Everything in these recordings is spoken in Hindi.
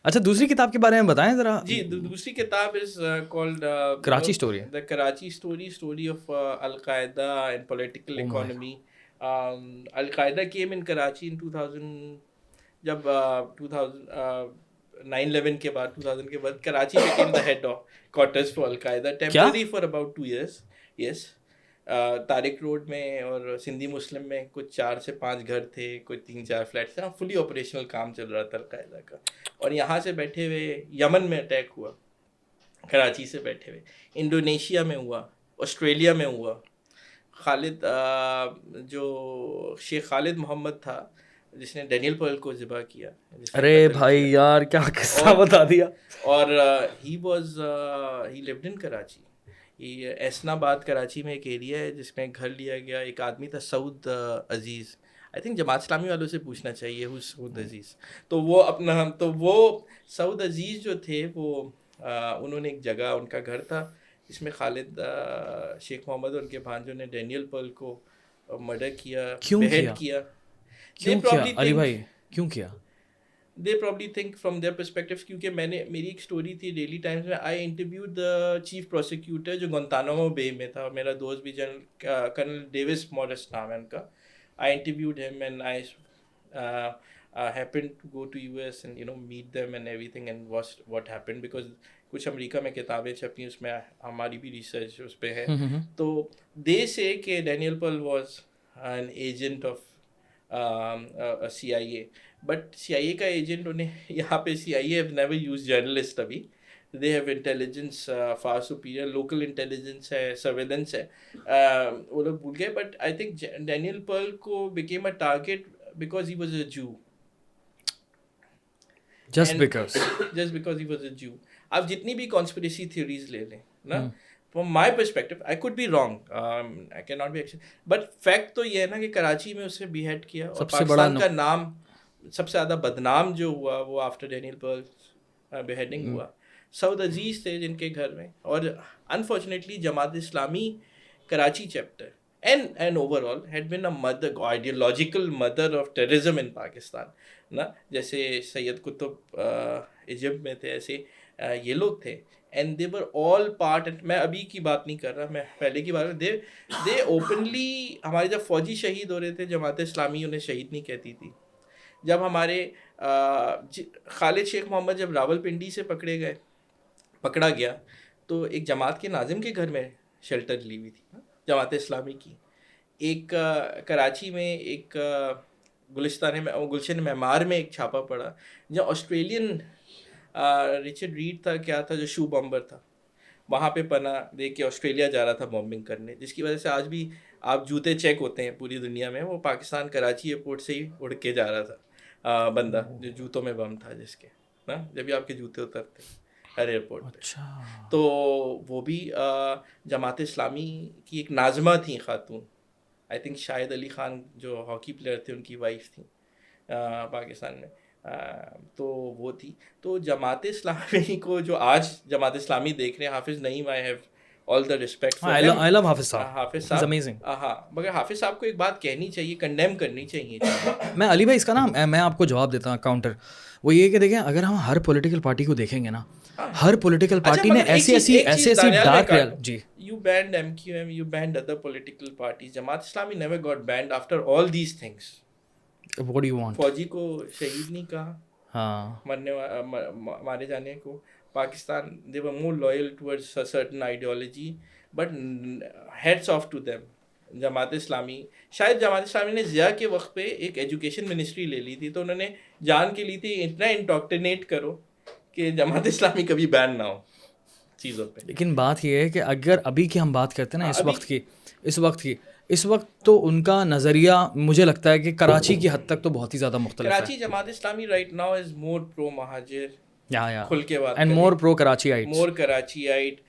अच्छा, दूसरी किताब के बारे में बताएं ज़रा। जी, दूसरी किताब is called Karachi story. The Karachi story of al-Qaeda and political Oh my economy. Al-Qaeda came in Karachi in 2000, जब 2000 9/11 के बाद, 2000 के बाद Karachi became the head of quarters for al Qaeda क्या? temporary for about 2 years. Yes. Tariq road में और सिंधी मुस्लिम में कुछ 4 से 5 घर थे, कुछ 3-4 फ्लैट्स थे। हाँ, फुली ऑपरेशनल काम चल रहा था अल-कायदा का। और यहाँ से बैठे हुए यमन में अटैक हुआ, कराची से बैठे हुए इंडोनेशिया में हुआ, ऑस्ट्रेलिया में हुआ। खालिद जो शेख खालिद मोहम्मद था जिसने डैनियल पर्ल को ज़िबा किया, जिसने अरे कत्ल भाई किया। यार, क्या किस्सा बता दिया। और ही लिव्ड इन कराची। ये एसनाबाद कराची में एक एरिया है जिसमें घर लिया गया। एक आदमी था सऊद अजीज़, आई थिंक जमात इस्लामी वालों से पूछना चाहिए हु सऊद अजीज़। तो वो सऊद अजीज़ जो थे वो उन्होंने एक जगह, उनका घर था जिसमें खालिद शेख मोहम्मद और उनके भांजों ने डैनियल पर्ल को मर्डर किया, क्यों बेहेड किया? किया। क्यों किया अली भाई, क्यों किया? They probably think from their perspective, क्योंकि मेरी एक स्टोरी थी डेली टाइम्स में। I interviewed the chief prosecutor जो गुंतानामो बे में था, और मेरा दोस्त भी कर्नल डेविस मॉरिस नाम है उनका। I interviewed him and I happened to go to US and meet them and everything and watch what happened, because कुछ अमेरिका में किताबें छपी, उसमें हमारी भी रिसर्च उस पर है। तो दे से कि Daniel Pearl was an agent of CIA, but CIA का एजेंट उन्हें यहाँ पे CIA have never use journalist अभी। They have intelligence far superior, local intelligence है, सर्वेलेंस है, वो लोग भूल गए। But I think Daniel Pearl को became a target because he was a Jew, just because he was a Jew. आप जितनी भी कॉन्स्पिरेसी थ्योरीज ले लें ना, from my perspective, I could be wrong, I can not be action, but fact तो ये है ना कि कराची में उसे बीहेड किया, और पाकिस्तान का नाम सबसे ज़्यादा बदनाम जो हुआ वो आफ्टर डैनियल पर्ल बेहेडिंग हुआ। सऊद अजीज़ थे जिनके घर में, और unfortunately Jamaat Islami Karachi chapter and overall had been a mother, ideological mother of terrorism in Pakistan ना। जैसे सैयद कुतुब इजिप्ट में थे, ऐसे ये लोग थे, and they were all part, and मैं अभी की बात नहीं कर रहा, मैं पहले की बात, they openly, हमारे जब फौजी शहीद हो रहे थे जमात इस्लामी उन्हें शहीद नहीं कहती थी। जब हमारे खालिद शेख मोहम्मद जब रावलपिंडी से पकड़ा गया, तो एक जमात के नाजिम के घर में शेल्टर ली हुई थी जमात इस्लामी की। एक कराची में एक गुलशन मेमार में एक छापा पड़ा जहाँ ऑस्ट्रेलियन रिचर्ड रीड था, क्या था, जो शू बॉम्बर था, वहाँ पे पना दे के ऑस्ट्रेलिया जा रहा था बॉम्बिंग करने, जिसकी वजह से आज भी आप जूते चेक होते हैं पूरी दुनिया में। वो पाकिस्तान कराची एयरपोर्ट से ही उड़ के जा रहा था बंदा जो जूतों में बम था जिसके ना, जब भी आपके जूते उतरते हर एयरपोर्ट पे। अच्छा। तो वो भी जमात इस्लामी की एक नाज़मा थी खातून, आई थिंक शाहिद अली ख़ान जो हॉकी प्लेयर थे उनकी वाइफ थी पाकिस्तान में। तो वो थी। तो जमात इस्लामी को जो आज जमात इस्लामी देख रहे हैं, Hafiz Naeem, I have all the respect for them. I love Hafiz साहब, हाफिज़ ही इज साहब अमेजिंग। हाँ, मगर हाफिज़ साहब को एक बात कहनी चाहिए, कंडेम करनी चाहिए। मैं अली भाई इसका ना मैं आपको जवाब देता हूँ काउंटर। वो ये कि देखें, अगर हम हर पॉलिटिकल पार्टी को देखेंगे ना, हर पॉलिटिकल पार्टी ने ऐसी डार्क रियल जी। You banned MQM, you banned other political parties. Jamaat Islami never got banned after all these things. What do you want? फौजी को शहीद नहीं कहा, हाँ, मारे जाने को। Pakistan, they were more loyal towards a certain ideology, but heads off to them. Jamaat Islami, शायद जमात इस्लामी ने ज़िया के वक्त पे एक एजुकेशन मिनिस्ट्री ले ली थी, तो उन्होंने जान के ली थी इतना इंडोक्ट्रिनेट करो कि जमात इस्लामी कभी बैन ना हो चीज़ों पे। लेकिन बात ये है कि अगर अभी की हम बात करते हैं ना, इस वक्त तो उनका नज़रिया मुझे लगता है कि कराची की हद तक तो बहुत ही ज़्यादा मुख्तलिफ है। Karachi Jamaat Islami right now is more pro Mohajir, या खुल के बात and more pro Karachiite, more Karachiite,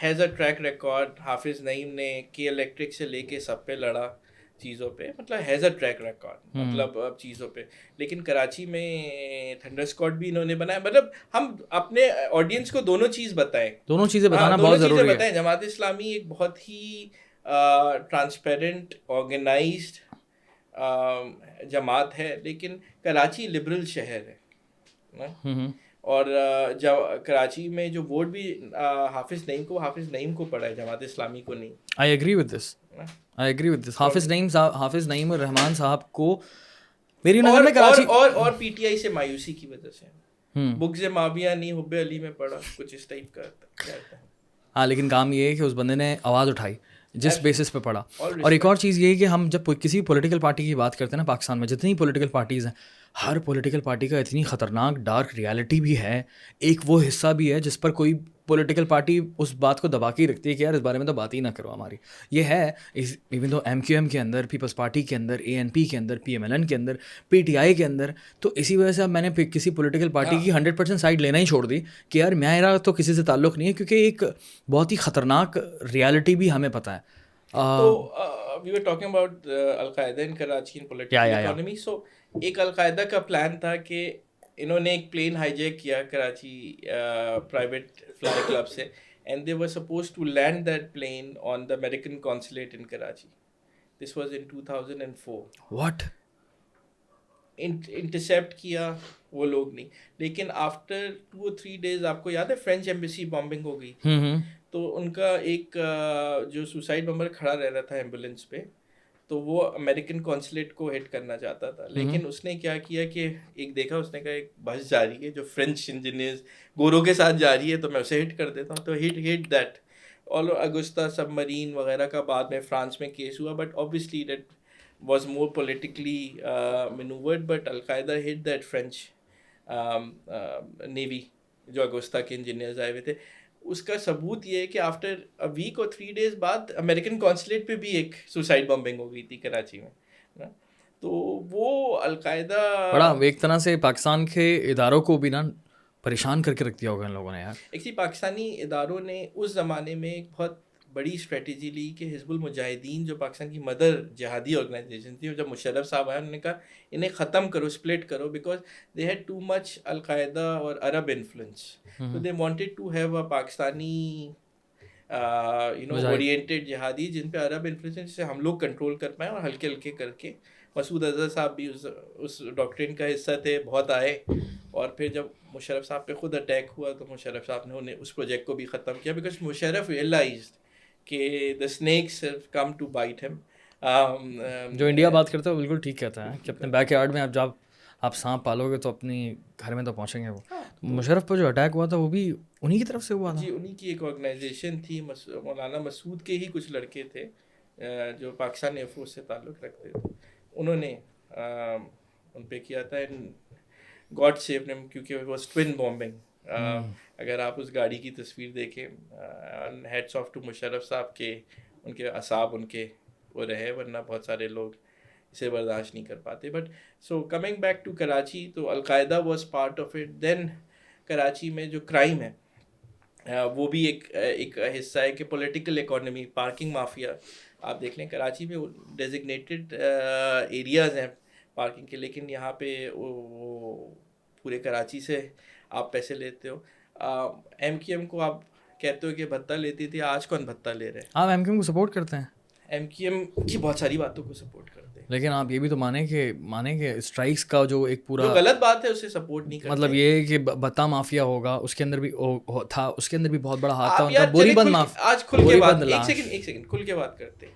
has a track record. Hafiz Naeem ने के इलेक्ट्रिक से लेके सब पे लड़ा चीज़ों पे, मतलब हैज़ अ ट्रैक रिकॉर्ड, मतलब अब चीज़ों पे। लेकिन कराची में थंडर स्क्वाड भी इन्होंने बनाया। मतलब हम अपने ऑडियंस को दोनों चीज़ बताएं, दोनों चीज़ें बताना बहुत ज़रूरी है। जमात इस्लामी एक बहुत ही ट्रांसपेरेंट, ऑर्गेनाइज्ड जमात है, लेकिन कराची लिबरल शहर है ना, और जब कराची में जो वोट भी हाफिज़ नईम को पड़ा है, जमात इस्लामी को नहीं। I agree with this, I agree with this. Hafiz Naeem और रहमान साहब को मेरी नज़र में कराची और पीटीआई से मायूसी की वजह से बुग्ज़ माविया नहीं हुब्बे अली में पड़ा, कुछ इस टाइप का। हाँ, लेकिन काम ये है कि उस बंदे ने आवाज़ उठाई जिस बेसिस पे पड़ा। और एक और चीज़ ये है कि हम जब किसी पॉलिटिकल पार्टी की बात करते हैं ना, पाकिस्तान में जितनी पॉलिटिकल पार्टीज़ हैं, हर पॉलिटिकल पार्टी का इतनी ख़तरनाक डार्क रियलिटी भी है। एक वो हिस्सा भी है जिस पर कोई पॉलिटिकल पार्टी उस बात को दबा के ही रखती है कि यार इस बारे में तो बात ही ना करो हमारी। ये है इवन तो MQM के अंदर, पीपल्स पार्टी के अंदर, ANP के अंदर, PMLN के अंदर, PTI के अंदर। तो इसी वजह से अब मैंने किसी पॉलिटिकल पार्टी की 100% साइड लेना ही छोड़ दी कि यार मेरा तो किसी से ताल्लुक़ नहीं है, क्योंकि एक बहुत ही ख़तरनाक रियलिटी भी हमें पता है। तो we were talking about al-Qaeda in Karachi in political economy. So एक अल-कायदा का प्लान था कि इन्होंने एक प्लेन हाईजैक किया कराची प्राइवेट फ्लाई क्लब से, and they were suppose to land that plane on the American consulate in Karachi. This was in 2004। What? Intercept किया वो लोग नहीं, लेकिन आफ्टर 2 or 3 days, आपको याद है फ्रेंच एम्बेसी बॉम्बिंग हो गई थी, तो उनका एक जो सुसाइड बम्बर खड़ा रह रहा था एम्बुलेंस पे, तो वो अमेरिकन कॉन्सुलेट को हिट करना चाहता था। लेकिन उसने क्या किया कि एक देखा, उसने कहा एक बस जा रही है जो फ्रेंच इंजीनियर्स गोरों के साथ जा रही है, तो मैं उसे हिट कर देता हूँ। तो हिट दैट। और अगुस्ता सबमरीन वगैरह का बाद में फ्रांस में केस हुआ, but obviously that was more politically maneuvered, but Al-Qaeda hit that French Navy जो अगुस्ता के इंजीनियर्स आए हुए थे। उसका सबूत ये है कि आफ्टर अ वीक और 3 days बाद अमेरिकन कॉन्सुलेट पे भी एक सुसाइड बॉम्बिंग हो गई थी कराची में ना। तो वो अल-कायदा बड़ा एक तरह से पाकिस्तान के इदारों को भी ना परेशान करके रख दिया होगा इन लोगों ने यार। एक्चुअली पाकिस्तानी इदारों ने उस ज़माने में एक बहुत बड़ी स्ट्रेटजी ली कि हिजबुल मुजाहिदीन जो पाकिस्तान की मदर जिहादी ऑर्गेनाइजेशन थी, जब मुशर्रफ साहब आए उन्होंने कहा इन्हें ख़त्म करो, स्प्लिट करो, because they had too much al-Qaeda और अरब इन्फ्लुएंस। तो they wanted to have a Pakistani oriented जिहादी जिन पे अरब इन्फ्लुएंस से हम लोग कंट्रोल कर पाएँ, और हल्के हल्के करके मसूद अजहर साहब भी उस डॉक्ट्रिन का हिस्सा थे, बहुत आए। और फिर जब मुशर्रफ साहब पे खुद अटैक हुआ तो मुशर्रफ साहब ने उन्हें उस प्रोजेक्ट को भी ख़त्म किया, बिकॉज मुशर्रफ रियलाइज्ड कि the snakes have come to bite him. जो इंडिया बात करता है वो बिल्कुल ठीक कहता है कि अपने बैकयार्ड में जब आप सांप पालोगे तो अपनी घर में तो पहुंचेंगे वो। तो मुशर्रफ पर जो अटैक हुआ था वो भी उन्हीं की तरफ से हुआ था। जी, उन्हीं की एक ऑर्गेनाइजेशन थी, मौलाना मसूद के ही कुछ लड़के थे जो पाकिस्तान एयरफोर्स से ताल्लुक़ रखते थे, उन्होंने उन पे किया था। गॉड सेव देम, क्योंकि वो वाज ट्विन बॉम्बिंग। अगर आप उस गाड़ी की तस्वीर देखें, हेड्स ऑफ टू मुशर्रफ साहब के, उनके असाब उनके वो रहे, वरना बहुत सारे लोग इसे बर्दाश्त नहीं कर पाते। But so coming back to Karachi, तो al-Qaeda was part of it. Then Karachi में जो क्राइम है वो भी एक हिस्सा है कि पॉलिटिकल इकोनॉमी, पार्किंग माफिया। आप देख लें कराची में डेजिग्नेटेड एरियाज़ हैं पार्किंग के, लेकिन यहाँ पे वो पूरे कराची से आप पैसे लेते हो। MQM को आप कहते हो कि भत्ता लेती थी, आज कौन भत्ता ले रहे हैं? आप MQM को सपोर्ट करते हैं? MQM की बहुत सारी बातों को सपोर्ट करते हैं, लेकिन आप ये भी तो माने कि स्ट्राइक्स का जो एक पूरा जो गलत बात है उसे सपोर्ट नहीं करते। मतलब ये है कि भत्ता माफिया होगा, उसके अंदर भी था, उसके अंदर भी बहुत बड़ा हाथ था आप उनका। यार बोरीबंद आज खुल के बात, एक सेकंड खुल के बात करते हैं।